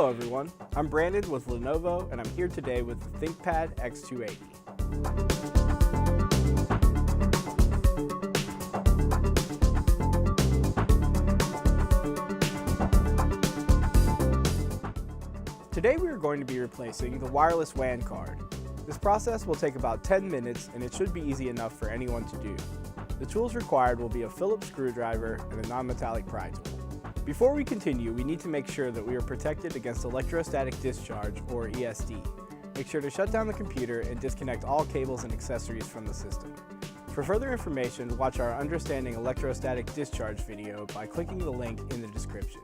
Hello everyone, I'm Brandon with Lenovo and I'm here today with the ThinkPad X280. Today we are going to be replacing the wireless WAN card. This process will take about 10 minutes and it should be easy enough for anyone to do. The tools required will be a Phillips screwdriver and a non-metallic pry tool. Before we continue, we need to make sure that we are protected against electrostatic discharge, or ESD. Make sure to shut down the computer and disconnect all cables and accessories from the system. For further information, watch our Understanding Electrostatic Discharge video by clicking the link in the description.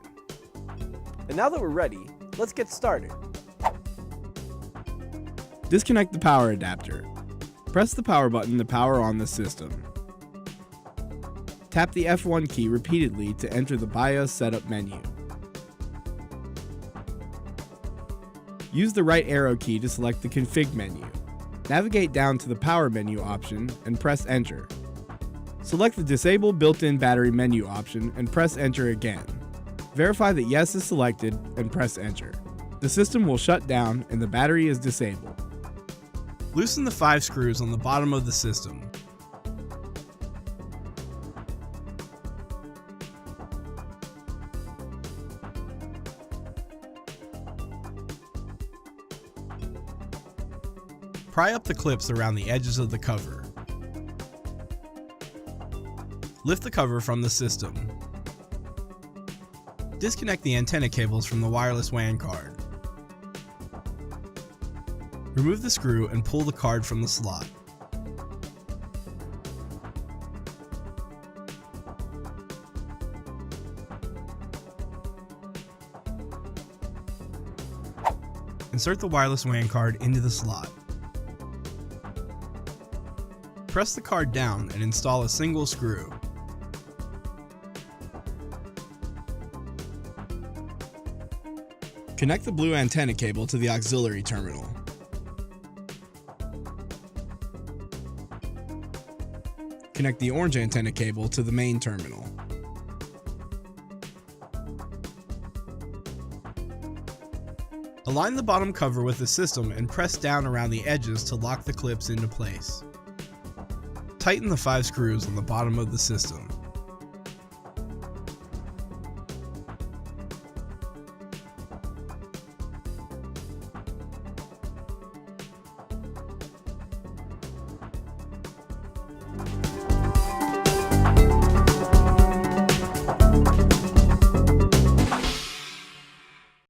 And now that we're ready, let's get started. Disconnect the power adapter. Press the power button to power on the system. Tap the F1 key repeatedly to enter the BIOS setup menu. Use the right arrow key to select the config menu. Navigate down to the power menu option and press enter. Select the disable built-in battery menu option and press enter again. Verify that yes is selected and press enter. The system will shut down and the battery is disabled. Loosen the 5 screws on the bottom of the system. Pry up the clips around the edges of the cover. Lift the cover from the system. Disconnect the antenna cables from the wireless WAN card. Remove the screw and pull the card from the slot. Insert the wireless WAN card into the slot. Press the card down and install a single screw. Connect the blue antenna cable to the auxiliary terminal. Connect the orange antenna cable to the main terminal. Align the bottom cover with the system and press down around the edges to lock the clips into place. Tighten the 5 screws on the bottom of the system.